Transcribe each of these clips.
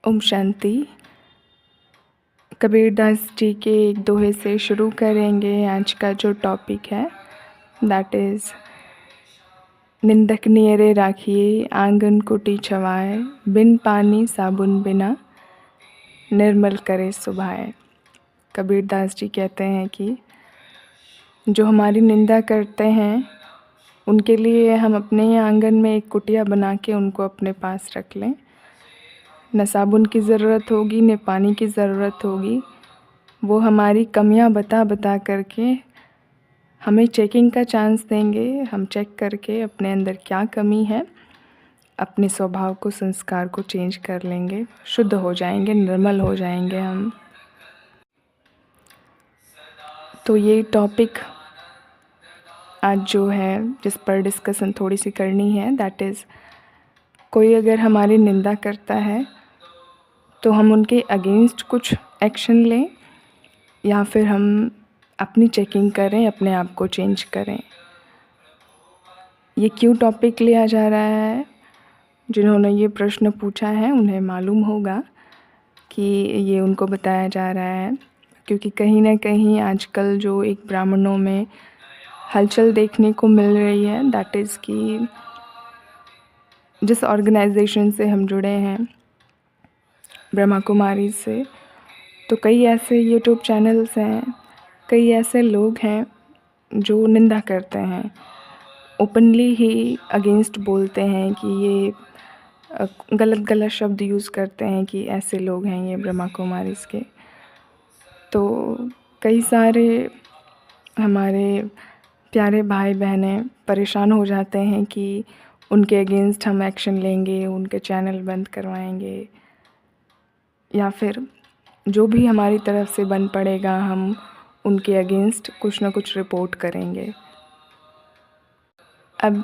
ओम शांति। कबीरदास जी के एक दोहे से शुरू करेंगे आज का जो टॉपिक है, दैट इज़ निंदक नियरे राखिए आंगन कुटी छवाए, बिन पानी साबुन बिना निर्मल करे सुभाए। कबीरदास जी कहते हैं कि जो हमारी निंदा करते हैं उनके लिए हम अपने ही आंगन में एक कुटिया बना के उनको अपने पास रख लें। न साबुन की ज़रूरत होगी न पानी की ज़रूरत होगी। वो हमारी कमियां बता बता करके हमें चेकिंग का चांस देंगे। हम चेक करके अपने अंदर क्या कमी है, अपने स्वभाव को, संस्कार को चेंज कर लेंगे, शुद्ध हो जाएंगे, निर्मल हो जाएंगे हम। तो ये टॉपिक आज जो है जिस पर डिस्कशन थोड़ी सी करनी है, दैट इज़ कोई अगर हमारी निंदा करता है तो हम उनके अगेंस्ट कुछ एक्शन लें या फिर हम अपनी चेकिंग करें, अपने आप को चेंज करें। ये क्यों टॉपिक लिया जा रहा है? जिन्होंने ये प्रश्न पूछा है उन्हें मालूम होगा कि ये उनको बताया जा रहा है, क्योंकि कहीं ना कहीं आजकल जो एक ब्राह्मणों में हलचल देखने को मिल रही है, दैट इज़ कि जिस ऑर्गेनाइजेशन से हम जुड़े हैं, ब्रह्मा कुमारी से, तो कई ऐसे यूट्यूब चैनल्स हैं, कई ऐसे लोग हैं जो निंदा करते हैं, ओपनली ही अगेंस्ट बोलते हैं कि ये गलत गलत शब्द यूज़ करते हैं कि ऐसे लोग हैं ये ब्रह्मा कुमारीज़ के। तो कई सारे हमारे प्यारे भाई बहनें परेशान हो जाते हैं कि उनके अगेंस्ट हम एक्शन लेंगे, उनके चैनल बंद करवाएंगे, या फिर जो भी हमारी तरफ से बन पड़ेगा हम उनके अगेंस्ट कुछ ना कुछ रिपोर्ट करेंगे। अब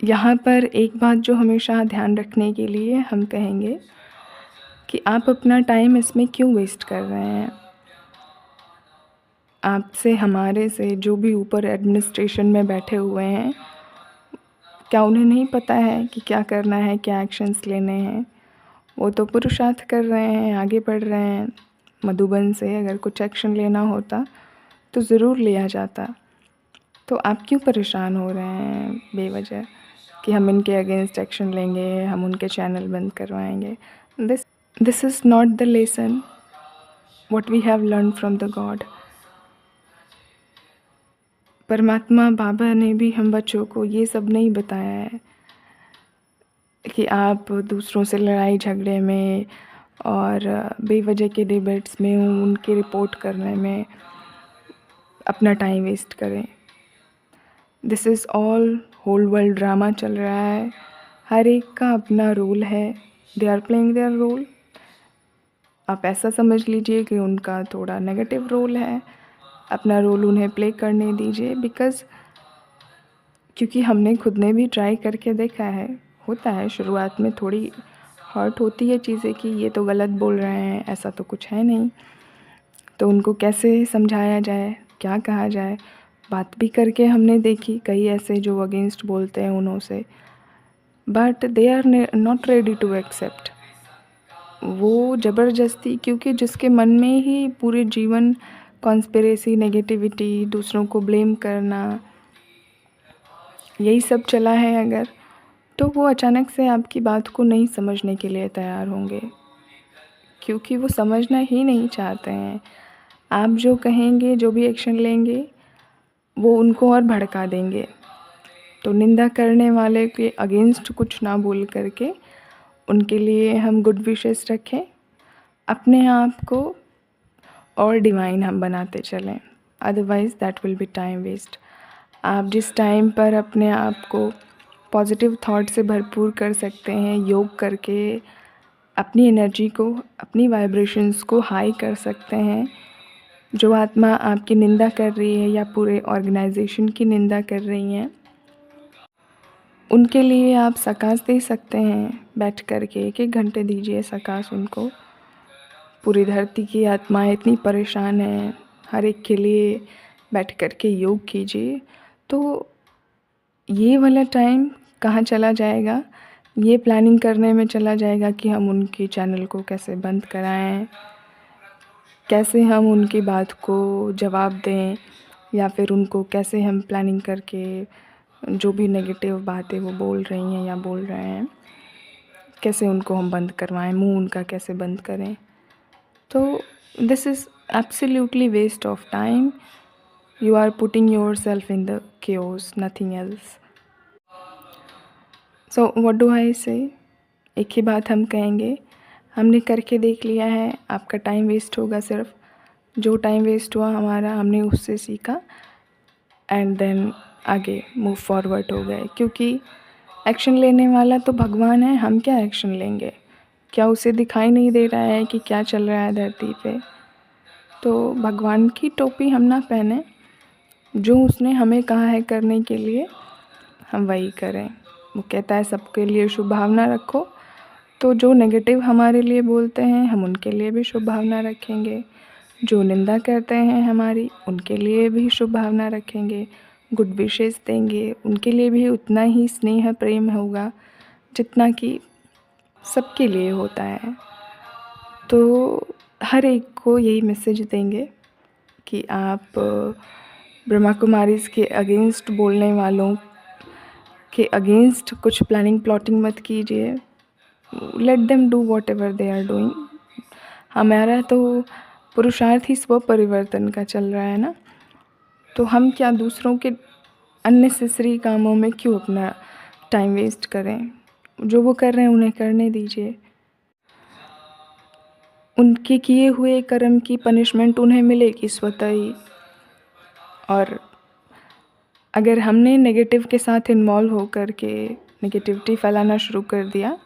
यहाँ पर एक बात जो हमेशा ध्यान रखने के लिए हम कहेंगे कि आप अपना टाइम इसमें क्यों वेस्ट कर रहे हैं। आपसे, हमारे से, जो भी ऊपर एडमिनिस्ट्रेशन में बैठे हुए हैं, क्या उन्हें नहीं पता है कि क्या करना है, क्या एक्शंस लेने हैं? वो तो पुरुषार्थ कर रहे हैं, आगे बढ़ रहे हैं। मधुबन से अगर कुछ एक्शन लेना होता तो ज़रूर लिया जाता। तो आप क्यों परेशान हो रहे हैं बेवजह कि हम इनके अगेंस्ट एक्शन लेंगे, हम उनके चैनल बंद करवाएंगे? This is not the lesson what we have learn from the god. परमात्मा बाबा ने भी हम बच्चों को ये सब नहीं बताया है कि आप दूसरों से लड़ाई झगड़े में और बेवजह के डिबेट्स में, उनकी रिपोर्ट करने में अपना टाइम वेस्ट करें। This is all whole world drama चल रहा है। हर एक का अपना रोल है, they are playing their role. आप ऐसा समझ लीजिए कि उनका थोड़ा नेगेटिव रोल है, अपना रोल उन्हें प्ले करने दीजिए। बिकॉज़ क्योंकि हमने खुद ने भी ट्राई करके देखा है, होता है शुरुआत में थोड़ी हर्ट होती है चीज़ें कि ये तो गलत बोल रहे हैं, ऐसा तो कुछ है नहीं। तो उनको कैसे समझाया जाए, क्या कहा जाए, बात भी करके हमने देखी। कई ऐसे जो अगेंस्ट बोलते हैं उन्हों से, but they are not ready to accept. वो ज़बरदस्ती, क्योंकि जिसके मन में ही पूरे जीवन कॉन्स्पिरेसी, नेगेटिविटी, दूसरों को ब्लेम करना, यही सब चला है अगर, तो वो अचानक से आपकी बात को नहीं समझने के लिए तैयार होंगे, क्योंकि वो समझना ही नहीं चाहते हैं। आप जो कहेंगे, जो भी एक्शन लेंगे, वो उनको और भड़का देंगे। तो निंदा करने वाले के अगेंस्ट कुछ ना बोल करके उनके लिए हम गुड विशेस रखें, अपने आप को और डिवाइन हम बनाते चलें। Otherwise that will be time waste. आप जिस टाइम पर अपने आप को पॉजिटिव थॉट से भरपूर कर सकते हैं, योग करके अपनी एनर्जी को, अपनी वाइब्रेशंस को हाई कर सकते हैं। जो आत्मा आपकी निंदा कर रही है या पूरे ऑर्गेनाइजेशन की निंदा कर रही हैं, उनके लिए आप सकाश दे सकते हैं। बैठ कर के 1-1 घंटे दीजिए सकाश उनको। पूरी धरती की आत्माएं इतनी परेशान हैं, हर एक के लिए बैठ कर के योग कीजिए। तो ये वाला टाइम कहाँ चला जाएगा? ये प्लानिंग करने में चला जाएगा कि हम उनके चैनल को कैसे बंद कराएं, कैसे हम उनकी बात को जवाब दें, या फिर उनको कैसे हम प्लानिंग करके जो भी नेगेटिव बातें वो बोल रही हैं या बोल रहे हैं, कैसे उनको हम बंद करवाएं, मुंह उनका कैसे बंद करें। तो this is absolutely waste of time. You are putting yourself in the chaos, nothing else. So what do I say? एक ही बात हम कहेंगे, हमने करके देख लिया है, आपका टाइम वेस्ट होगा सिर्फ. जो टाइम वेस्ट हुआ हमारा, हमने उससे सीखा एंड देन आगे मूव फॉरवर्ड हो गए. क्योंकि एक्शन लेने वाला तो भगवान है, हम क्या एक्शन लेंगे? क्या उसे दिखाई नहीं दे रहा है कि क्या चल रहा है धरती पे? तो भगवान की टोपी हम ना पहने, जो उसने हमें कहा है करने के लिए हम वही करें. वो कहता है सबके लिए शुभ भावना रखो, तो जो नेगेटिव हमारे लिए बोलते हैं हम उनके लिए भी शुभ भावना रखेंगे. जो निंदा करते हैं हमारी, उनके लिए भी शुभ भावना रखेंगे. गुड विशेस देंगे, उनके लिए भी उतना ही स्नेह प्रेम होगा जितना कि सबके लिए होता है. तो हर एक को यही मैसेज देंगे कि आप ब्रह्मा कुमारीज़ के अगेंस्ट बोलने वालों के अगेंस्ट कुछ प्लानिंग प्लॉटिंग मत कीजिए. Let them do whatever they are doing. हमारा तो पुरुषार्थ ही स्व परिवर्तन का चल रहा है ना, तो हम क्या दूसरों के अननेसेसरी कामों में क्यों अपना टाइम वेस्ट करें? जो वो कर रहे हैं उन्हें करने दीजिए. उनके किए हुए कर्म की पनिशमेंट उन्हें मिलेगी स्वतः ही. और अगर हमने नेगेटिव के साथ इन्वॉल्व होकर के नेगेटिविटी फैलाना शुरू कर दिया,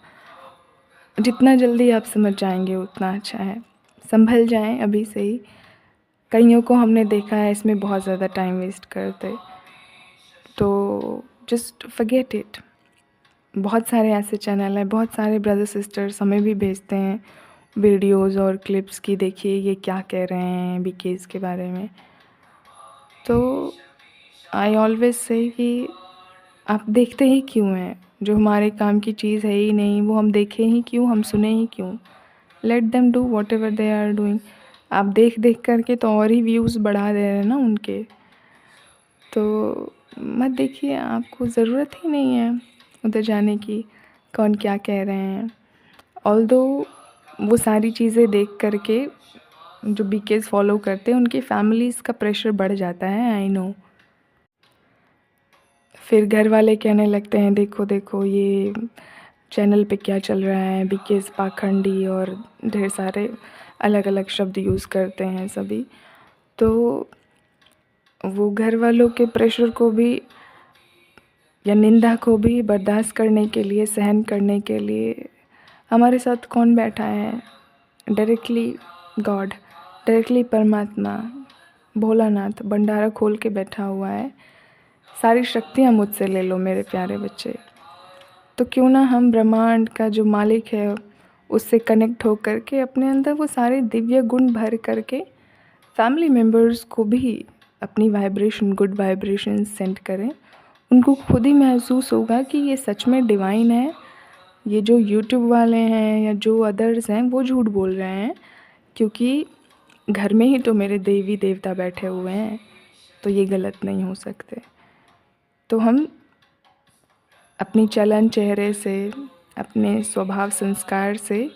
जितना जल्दी आप समझ जाएंगे उतना अच्छा है. संभल जाएं अभी से ही. कईयों को हमने देखा है इसमें बहुत ज़्यादा टाइम वेस्ट करते, तो जस्ट फॉरगेट इट. बहुत सारे ऐसे चैनल हैं, बहुत सारे ब्रदर सिस्टर्स हमें भी भेजते हैं वीडियोज़ और क्लिप्स की, देखिए ये क्या कह रहे हैं बीकेज़ के बारे में. तो आई ऑलवेज से कि आप देखते ही क्यों हैं? जो हमारे काम की चीज़ है ही नहीं, वो हम देखें ही क्यों, हम सुने ही क्यों? Let them do whatever they are doing. आप देख देख करके तो और ही व्यूज़ बढ़ा दे रहे हैं ना उनके. तो मत देखिए, आपको ज़रूरत ही नहीं है उधर जाने की, कौन क्या कह रहे हैं. ऑल्दो वो सारी चीज़ें देख करके जो बीकेज़ फॉलो करते हैं उनकी फैमिलीज़ का प्रेशर बढ़ जाता है, आई नो. फिर घर वाले कहने लगते हैं देखो देखो ये चैनल पे क्या चल रहा है, बीकेज़ पाखंडी, और ढेर सारे अलग अलग शब्द यूज़ करते हैं सभी. तो वो घर वालों के प्रेशर को भी या निंदा को भी बर्दाश्त करने के लिए, सहन करने के लिए हमारे साथ कौन बैठा है? डायरेक्टली गॉड, डायरेक्टली परमात्मा, भोलानाथ भंडारा खोल के बैठा हुआ है. सारी शक्तियाँ मुझसे ले लो मेरे प्यारे बच्चे. तो क्यों ना हम ब्रह्मांड का जो मालिक है उससे कनेक्ट हो कर के अपने अंदर वो सारे दिव्य गुण भर करके फैमिली मेम्बर्स को भी अपनी वाइब्रेशन, गुड वाइब्रेशन सेंड करें. उनको खुद ही महसूस होगा कि ये सच में डिवाइन है. ये जो यूट्यूब वाले हैं या जो अदर्स हैं वो झूठ बोल रहे हैं, क्योंकि घर में ही तो मेरे देवी देवता बैठे हुए हैं, तो ये गलत नहीं हो सकते. तो हम अपनी चलन चेहरे से, अपने स्वभाव संस्कार से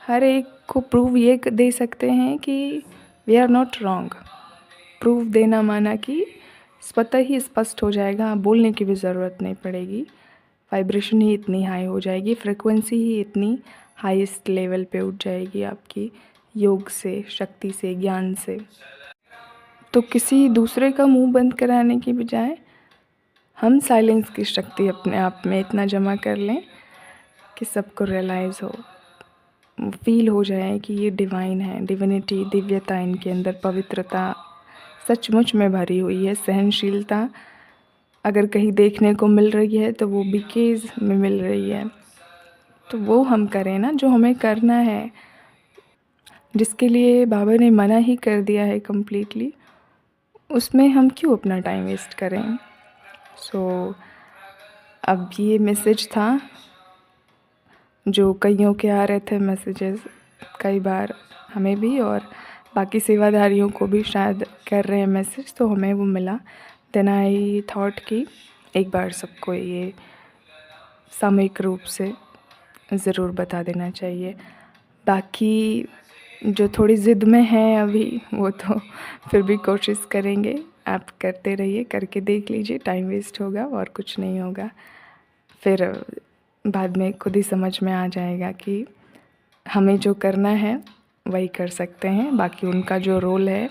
हर एक को प्रूव ये दे सकते हैं कि we are not wrong. Proof देना माना कि स्वतः ही स्पष्ट हो जाएगा, बोलने की भी ज़रूरत नहीं पड़ेगी. वाइब्रेशन ही इतनी हाई हो जाएगी, फ्रिक्वेंसी ही इतनी हाईएस्ट लेवल पे उठ जाएगी आपकी, योग से, शक्ति से, ज्ञान से. तो किसी दूसरे का मुंह बंद कराने की बजाय हम साइलेंस की शक्ति अपने आप में इतना जमा कर लें कि सबको रियलाइज़ हो, फील हो जाए कि ये डिवाइन है, डिविनिटी, दिव्यता इनके अंदर, पवित्रता सचमुच में भरी हुई है. सहनशीलता अगर कहीं देखने को मिल रही है तो वो बीकेज़ में मिल रही है. तो वो हम करें ना जो हमें करना है, जिसके लिए बाबा ने मना ही कर दिया है कम्प्लीटली, उसमें हम क्यों अपना टाइम वेस्ट करें. सो अब ये मैसेज था जो कईयों के आ रहे थे मैसेजेस, कई बार हमें भी और बाकी सेवादारियों को भी शायद कर रहे हैं मैसेज, तो हमें वो मिला। देन आई थॉट कि एक बार सबको ये सामूहिक रूप से ज़रूर बता देना चाहिए। बाकी जो थोड़ी ज़िद में हैं अभी, वो तो फिर भी कोशिश करेंगे। आप करते रहिए, करके देख लीजिए, टाइम वेस्ट होगा और कुछ नहीं होगा। फिर बाद में खुद ही समझ में आ जाएगा कि हमें जो करना है वही कर सकते हैं, बाकी उनका जो रोल है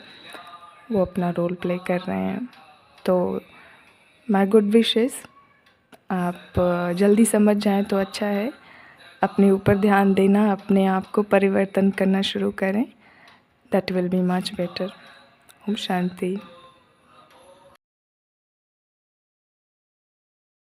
वो अपना रोल प्ले कर रहे हैं। तो माय गुड विशेस, आप जल्दी समझ जाएं तो अच्छा है। अपने ऊपर ध्यान देना, अपने आप को परिवर्तन करना शुरू करें, that will be much better. ओम शांति।